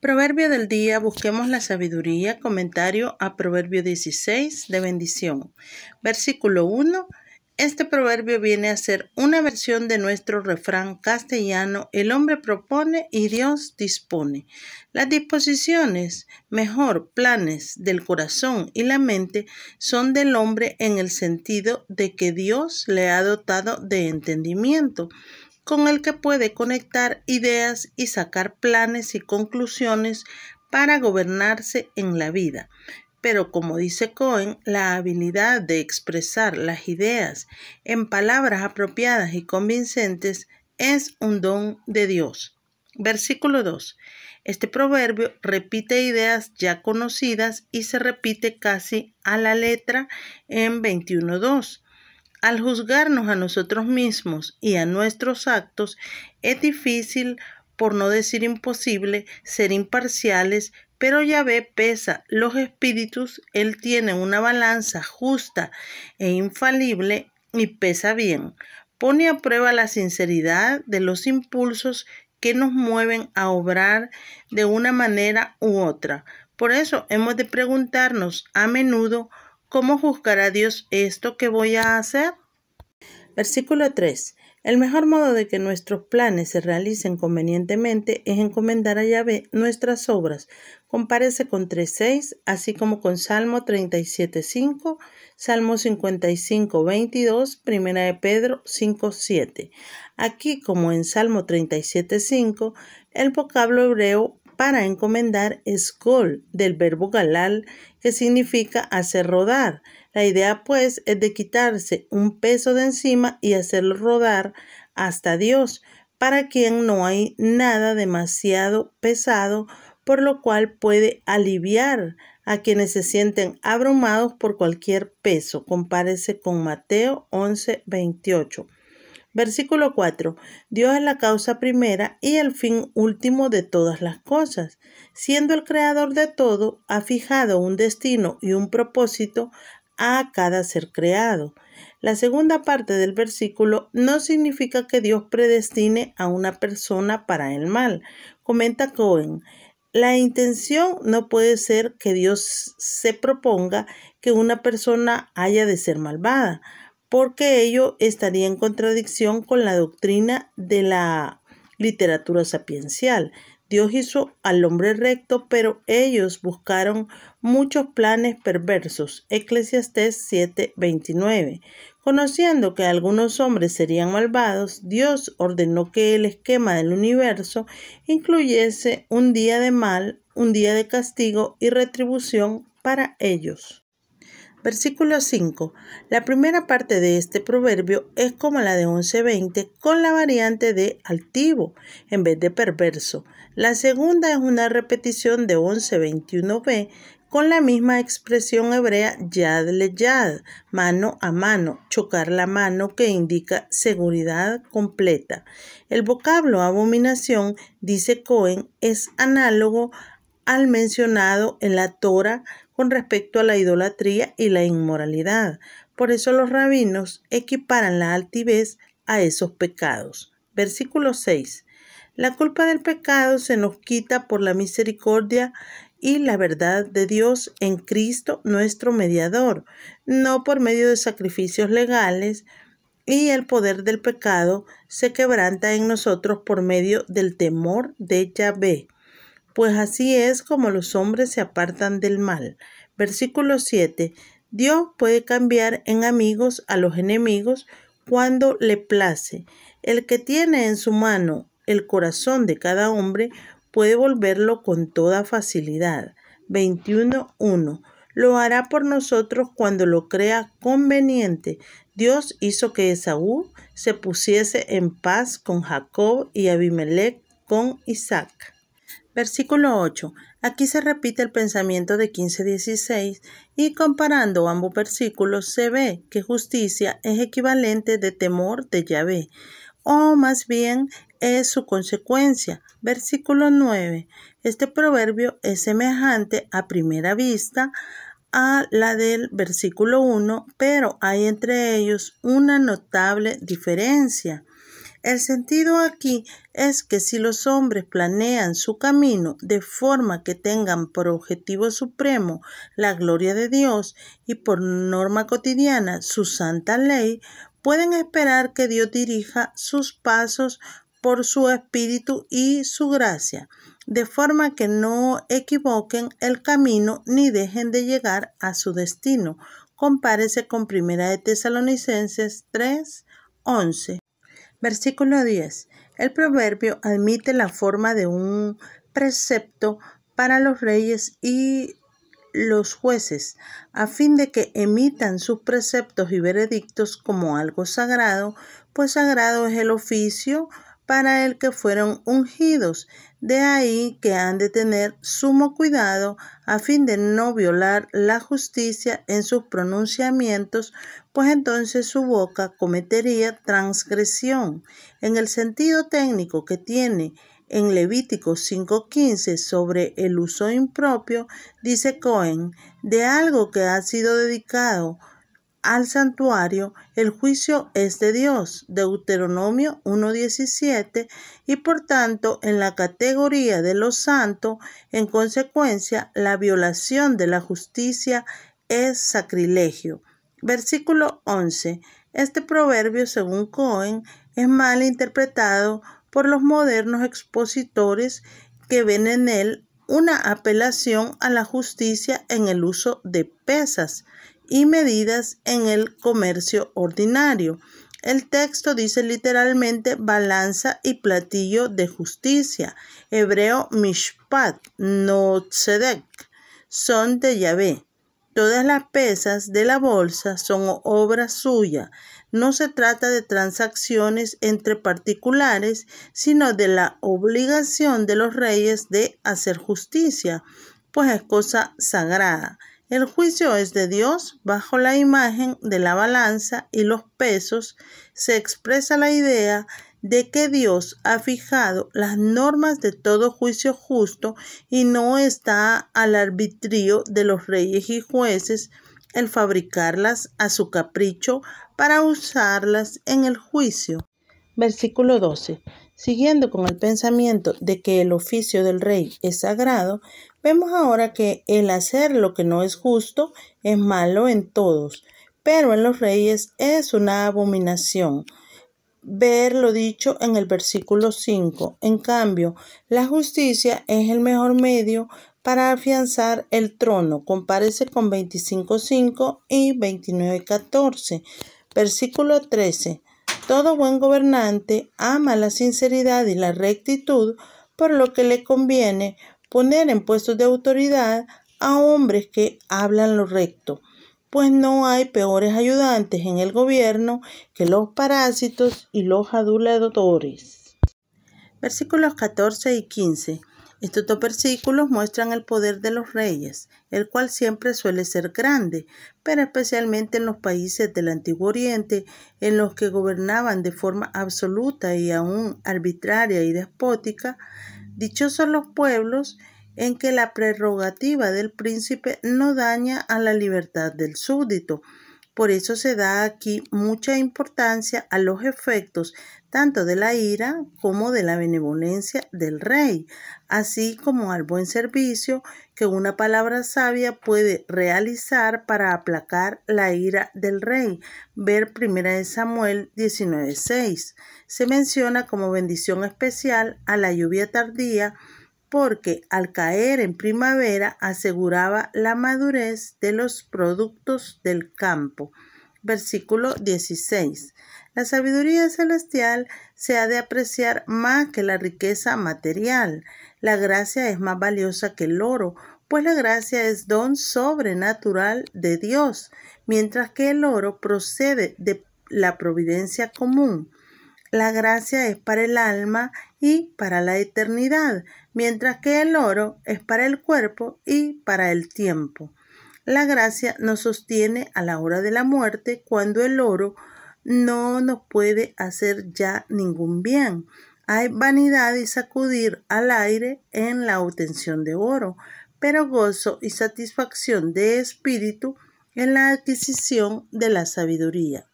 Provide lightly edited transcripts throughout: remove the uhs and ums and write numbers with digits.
Proverbio del día, busquemos la sabiduría, comentario a Proverbio 16 de bendición. Versículo 1. Este proverbio viene a ser una versión de nuestro refrán castellano: el hombre propone y Dios dispone. Las disposiciones, mejor, planes del corazón y la mente son del hombre en el sentido de que Dios le ha dotado de entendimiento, con el que puede conectar ideas y sacar planes y conclusiones para gobernarse en la vida. Pero como dice Cohen, la habilidad de expresar las ideas en palabras apropiadas y convincentes es un don de Dios. Versículo 2. Este proverbio repite ideas ya conocidas y se repite casi a la letra en 21.2. Al juzgarnos a nosotros mismos y a nuestros actos, es difícil, por no decir imposible, ser imparciales, pero Yahvé pesa los espíritus. Él tiene una balanza justa e infalible y pesa bien. Pone a prueba la sinceridad de los impulsos que nos mueven a obrar de una manera u otra. Por eso hemos de preguntarnos a menudo: ¿cómo juzgará Dios esto que voy a hacer? Versículo 3. El mejor modo de que nuestros planes se realicen convenientemente es encomendar a Yahvé nuestras obras. Compárese con 3.6, así como con Salmo 37.5, Salmo 55.22, Primera de Pedro 5.7. Aquí, como en Salmo 37.5, el vocablo hebreo para encomendar es gol, del verbo galal, que significa hacer rodar. La idea, pues, es de quitarse un peso de encima y hacerlo rodar hasta Dios, para quien no hay nada demasiado pesado, por lo cual puede aliviar a quienes se sienten abrumados por cualquier peso. Compárese con Mateo 11.28. Versículo 4. Dios es la causa primera y el fin último de todas las cosas. Siendo el creador de todo, ha fijado un destino y un propósito a cada ser creado. La segunda parte del versículo no significa que Dios predestine a una persona para el mal. Comenta Cohen: la intención no puede ser que Dios se proponga que una persona haya de ser malvada, porque ello estaría en contradicción con la doctrina de la literatura sapiencial. Dios hizo al hombre recto, pero ellos buscaron muchos planes perversos. Eclesiastés 7:29. Conociendo que algunos hombres serían malvados, Dios ordenó que el esquema del universo incluyese un día de mal, un día de castigo y retribución para ellos. Versículo 5. La primera parte de este proverbio es como la de 11:20, con la variante de altivo en vez de perverso. La segunda es una repetición de 11:21b con la misma expresión hebrea yad le yad, mano a mano, chocar la mano, que indica seguridad completa. El vocablo abominación, dice Cohen, es análogo al mencionado en la Torá con respecto a la idolatría y la inmoralidad. Por eso los rabinos equiparan la altivez a esos pecados. Versículo 6. La culpa del pecado se nos quita por la misericordia y la verdad de Dios en Cristo nuestro mediador, no por medio de sacrificios legales, y el poder del pecado se quebranta en nosotros por medio del temor de Yahvé. Pues así es como los hombres se apartan del mal. Versículo 7. Dios puede cambiar en amigos a los enemigos cuando le place. El que tiene en su mano el corazón de cada hombre puede volverlo con toda facilidad. 21.1. Lo hará por nosotros cuando lo crea conveniente. Dios hizo que Esaú se pusiese en paz con Jacob y Abimelech con Isaac. Versículo 8. Aquí se repite el pensamiento de 15:16 y comparando ambos versículos se ve que justicia es equivalente de temor de Yahvé, o más bien es su consecuencia. Versículo 9. Este proverbio es semejante a primera vista a la del versículo 1, pero hay entre ellos una notable diferencia. El sentido aquí es que si los hombres planean su camino de forma que tengan por objetivo supremo la gloria de Dios y por norma cotidiana su santa ley, pueden esperar que Dios dirija sus pasos por su espíritu y su gracia, de forma que no equivoquen el camino ni dejen de llegar a su destino. Compárese con 1 de Tesalonicenses 3:11. Versículo 10. El proverbio admite la forma de un precepto para los reyes y los jueces, a fin de que emitan sus preceptos y veredictos como algo sagrado, pues sagrado es el oficio para el que fueron ungidos. De ahí que han de tener sumo cuidado a fin de no violar la justicia en sus pronunciamientos, pues entonces su boca cometería transgresión. En el sentido técnico que tiene en Levítico 5:15 sobre el uso impropio, dice Cohen, de algo que ha sido dedicado al santuario, el juicio es de Dios, Deuteronomio 1:17, y por tanto en la categoría de lo santo, en consecuencia, la violación de la justicia es sacrilegio. Versículo 11. Este proverbio, según Cohen, es mal interpretado por los modernos expositores que ven en él una apelación a la justicia en el uso de pesas y medidas en el comercio ordinario. El texto dice literalmente balanza y platillo de justicia. Hebreo mishpat, no tzedek, son de Yahvé. Todas las pesas de la bolsa son obra suya. No se trata de transacciones entre particulares, sino de la obligación de los reyes de hacer justicia, pues es cosa sagrada. El juicio es de Dios. Bajo la imagen de la balanza y los pesos se expresa la idea de que Dios ha fijado las normas de todo juicio justo y no está al arbitrio de los reyes y jueces el fabricarlas a su capricho para usarlas en el juicio. Versículo 12. Siguiendo con el pensamiento de que el oficio del rey es sagrado, vemos ahora que el hacer lo que no es justo es malo en todos, pero en los reyes es una abominación. Ver lo dicho en el versículo 5. En cambio, la justicia es el mejor medio para afianzar el trono. Compárese con 25:5 y 29:14. Versículo 13. Todo buen gobernante ama la sinceridad y la rectitud, por lo que le conviene poner en puestos de autoridad a hombres que hablan lo recto, pues no hay peores ayudantes en el gobierno que los parásitos y los aduladores. Versículos 14 y 15. Estos dos versículos muestran el poder de los reyes, el cual siempre suele ser grande, pero especialmente en los países del Antiguo Oriente, en los que gobernaban de forma absoluta y aún arbitraria y despótica. Dichosos los pueblos en que la prerrogativa del príncipe no daña a la libertad del súbdito. Por eso se da aquí mucha importancia a los efectos tanto de la ira como de la benevolencia del rey, así como al buen servicio que una palabra sabia puede realizar para aplacar la ira del rey. Ver 1 Samuel 19:6. Se menciona como bendición especial a la lluvia tardía, porque al caer en primavera aseguraba la madurez de los productos del campo. Versículo 16. La sabiduría celestial se ha de apreciar más que la riqueza material. La gracia es más valiosa que el oro, pues la gracia es don sobrenatural de Dios, mientras que el oro procede de la providencia común. La gracia es para el alma y para la eternidad, mientras que el oro es para el cuerpo y para el tiempo. La gracia nos sostiene a la hora de la muerte, cuando el oro no nos puede hacer ya ningún bien. Hay vanidad y sacudir al aire en la obtención de oro, pero gozo y satisfacción de espíritu en la adquisición de la sabiduría.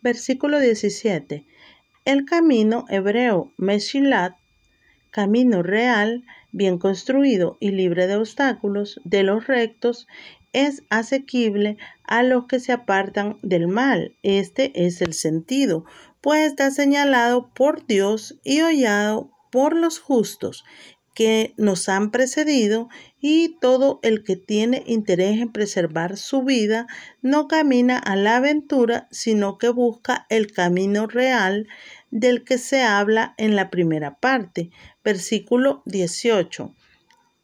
Versículo 17. El camino hebreo Meshilat, camino real, bien construido y libre de obstáculos, de los rectos, es asequible a los que se apartan del mal. Este es el sentido, pues está señalado por Dios y hollado por los justos que nos han precedido, y todo el que tiene interés en preservar su vida no camina a la aventura, sino que busca el camino real del que se habla en la primera parte. Versículo 18.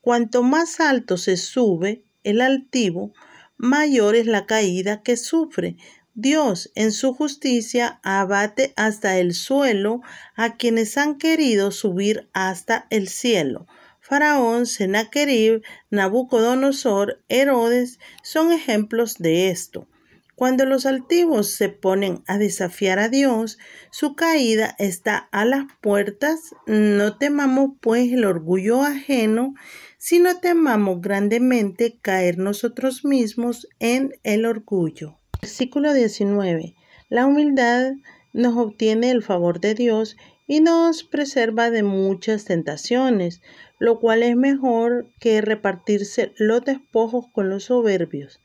Cuanto más alto se sube el altivo, mayor es la caída que sufre. Dios, en su justicia, abate hasta el suelo a quienes han querido subir hasta el cielo. Faraón, Sennacherib, Nabucodonosor, Herodes son ejemplos de esto. Cuando los altivos se ponen a desafiar a Dios, su caída está a las puertas. No temamos pues el orgullo ajeno, sino temamos grandemente caer nosotros mismos en el orgullo. Versículo 19. La humildad nos obtiene el favor de Dios y nos preserva de muchas tentaciones, lo cual es mejor que repartirse los despojos con los soberbios.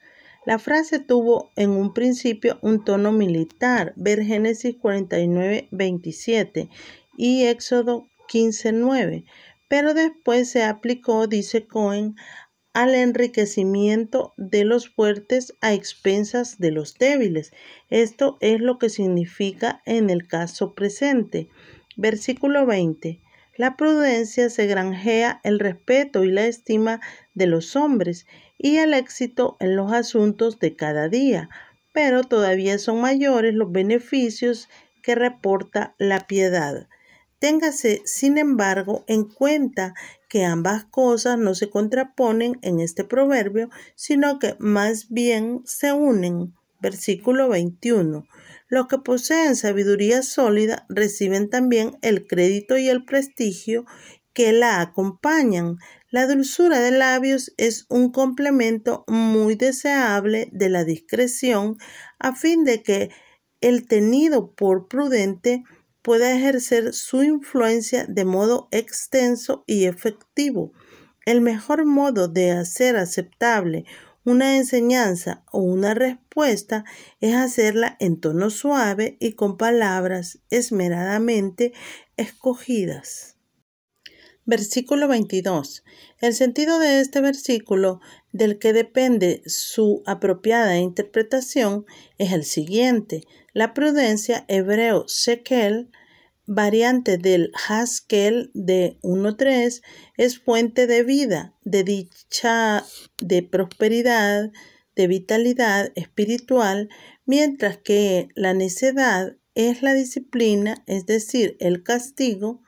La frase tuvo en un principio un tono militar, ver Génesis 49, 27 y Éxodo 15, 9, pero después se aplicó, dice Cohen, al enriquecimiento de los fuertes a expensas de los débiles. Esto es lo que significa en el caso presente. Versículo 20. La prudencia se granjea el respeto y la estima de los hombres y el éxito en los asuntos de cada día, pero todavía son mayores los beneficios que reporta la piedad. Téngase, sin embargo, en cuenta que ambas cosas no se contraponen en este proverbio, sino que más bien se unen. Versículo 21. Los que poseen sabiduría sólida reciben también el crédito y el prestigio que la acompañan. La dulzura de labios es un complemento muy deseable de la discreción, a fin de que el tenido por prudente pueda ejercer su influencia de modo extenso y efectivo. El mejor modo de hacer aceptable una enseñanza o una respuesta es hacerla en tono suave y con palabras esmeradamente escogidas. Versículo 22. El sentido de este versículo, del que depende su apropiada interpretación, es el siguiente. La prudencia, hebreo sekel, variante del Haskel de 1.3, es fuente de vida, de dicha, de prosperidad, de vitalidad espiritual, mientras que la necedad es la disciplina, es decir, el castigo,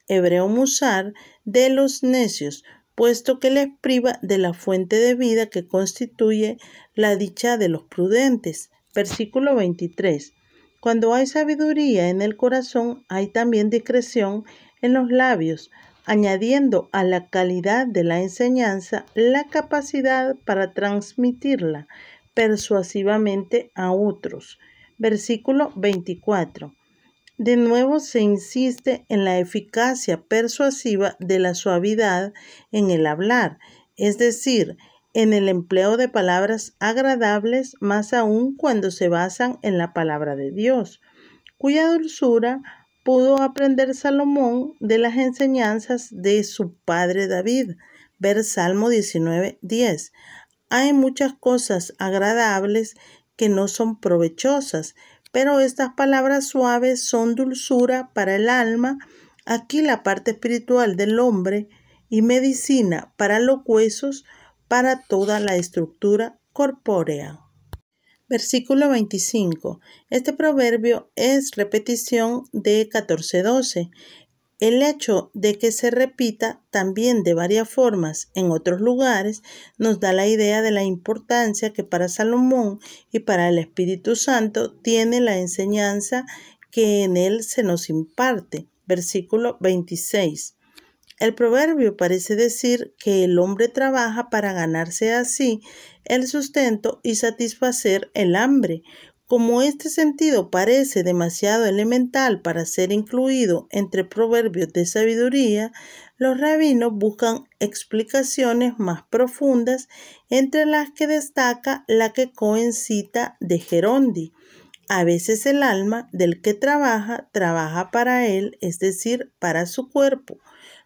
hebreo musar, de los necios, puesto que les priva de la fuente de vida que constituye la dicha de los prudentes. Versículo 23. Cuando hay sabiduría en el corazón, hay también discreción en los labios, añadiendo a la calidad de la enseñanza la capacidad para transmitirla persuasivamente a otros. Versículo 24. De nuevo se insiste en la eficacia persuasiva de la suavidad en el hablar, es decir, en el empleo de palabras agradables, más aún cuando se basan en la palabra de Dios, cuya dulzura pudo aprender Salomón de las enseñanzas de su padre David. Ver Salmo 19:10. Hay muchas cosas agradables que no son provechosas, pero estas palabras suaves son dulzura para el alma, aquí la parte espiritual del hombre, y medicina para los huesos, para toda la estructura corpórea. Versículo 25. Este proverbio es repetición de 14:12. El hecho de que se repita también de varias formas en otros lugares nos da la idea de la importancia que para Salomón y para el Espíritu Santo tiene la enseñanza que en él se nos imparte. Versículo 26. El proverbio parece decir que el hombre trabaja para ganarse así el sustento y satisfacer el hambre, Como este sentido parece demasiado elemental para ser incluido entre proverbios de sabiduría, los rabinos buscan explicaciones más profundas, entre las que destaca la que Cohen cita de Gerondi. A veces el alma del que trabaja para él, es decir, para su cuerpo.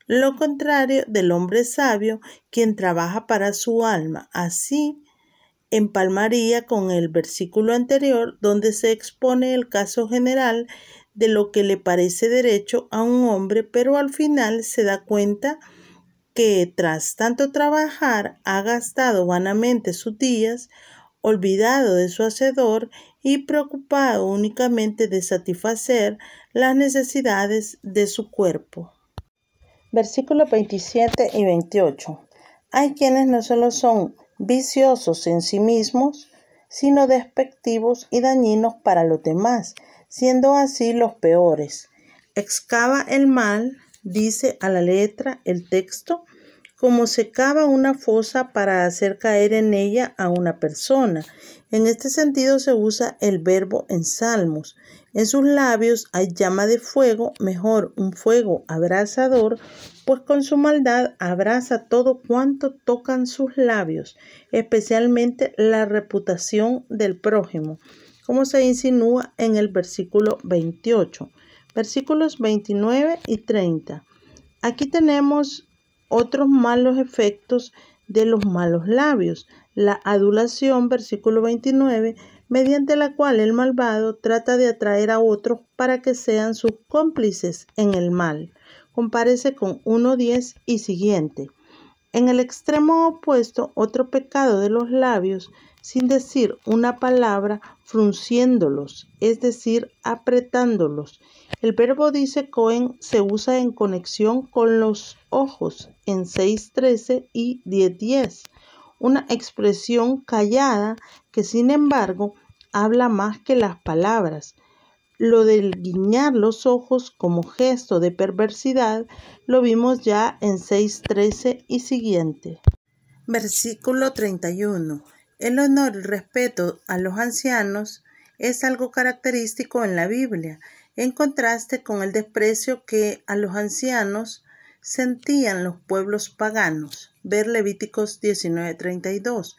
Lo contrario del hombre sabio, quien trabaja para su alma. Así empalmaría con el versículo anterior, donde se expone el caso general de lo que le parece derecho a un hombre, pero al final se da cuenta que tras tanto trabajar ha gastado vanamente sus días, olvidado de su hacedor y preocupado únicamente de satisfacer las necesidades de su cuerpo. Versículos 27 y 28. Hay quienes no solo son viciosos en sí mismos, sino despectivos y dañinos para los demás, siendo así los peores. Excava el mal, dice a la letra el texto, como se cava una fosa para hacer caer en ella a una persona. En este sentido se usa el verbo en Salmos. En sus labios hay llama de fuego, mejor un fuego abrasador, pues con su maldad abrasa todo cuanto tocan sus labios, especialmente la reputación del prójimo, como se insinúa en el versículo 28. Versículos 29 y 30. Aquí tenemos otros malos efectos de los malos labios. La adulación, versículo 29, mediante la cual el malvado trata de atraer a otros para que sean sus cómplices en el mal. Compárese con 1:10 y siguiente. En el extremo opuesto, otro pecado de los labios, sin decir una palabra, frunciéndolos, es decir, apretándolos. El verbo, dice Cohen, se usa en conexión con los ojos en 6:13 y 10:10, una expresión callada que sin embargo habla más que las palabras. Lo del guiñar los ojos como gesto de perversidad lo vimos ya en 6:13 y siguiente. Versículo 31. El honor y respeto a los ancianos es algo característico en la Biblia, en contraste con el desprecio que a los ancianos sentían los pueblos paganos. Ver Levíticos 19:32.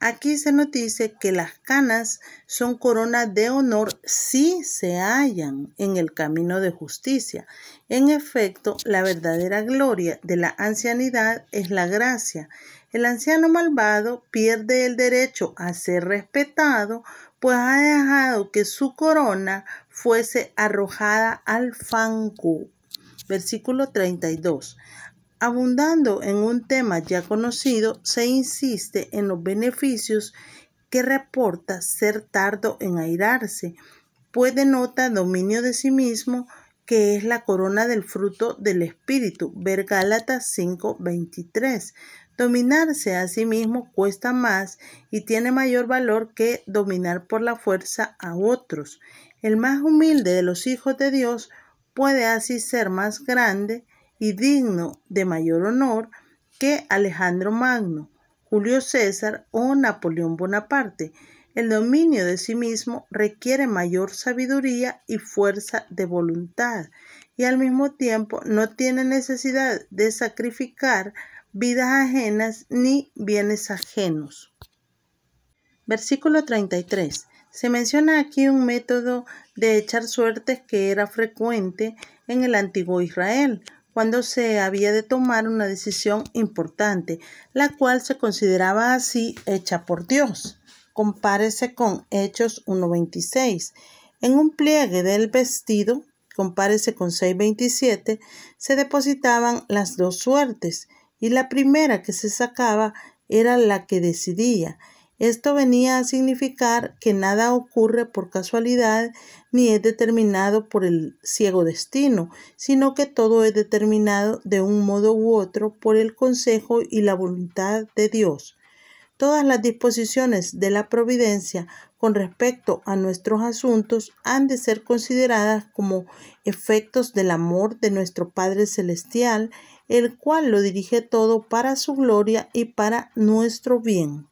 Aquí se nos dice que las canas son coronas de honor si se hallan en el camino de justicia. En efecto, la verdadera gloria de la ancianidad es la gracia. El anciano malvado pierde el derecho a ser respetado, pues ha dejado que su corona fuese arrojada al fango. Versículo 32. Abundando en un tema ya conocido, se insiste en los beneficios que reporta ser tardo en airarse, pues denota dominio de sí mismo, que es la corona del fruto del Espíritu. Ver Gálatas 5:23. Dominarse a sí mismo cuesta más y tiene mayor valor que dominar por la fuerza a otros. El más humilde de los hijos de Dios puede así ser más grande y digno de mayor honor que Alejandro Magno, Julio César o Napoleón Bonaparte. El dominio de sí mismo requiere mayor sabiduría y fuerza de voluntad, y al mismo tiempo no tiene necesidad de sacrificar vidas ajenas ni bienes ajenos. Versículo 33. Se menciona aquí un método de echar suertes que era frecuente en el antiguo Israel, cuando se había de tomar una decisión importante, la cual se consideraba así hecha por Dios. Compárese con Hechos 1:26. En un pliegue del vestido, compárese con 6:27, se depositaban las dos suertes, y la primera que se sacaba era la que decidía. Esto venía a significar que nada ocurre por casualidad ni es determinado por el ciego destino, sino que todo es determinado de un modo u otro por el consejo y la voluntad de Dios. Todas las disposiciones de la providencia con respecto a nuestros asuntos han de ser consideradas como efectos del amor de nuestro Padre Celestial, el cual lo dirige todo para su gloria y para nuestro bien.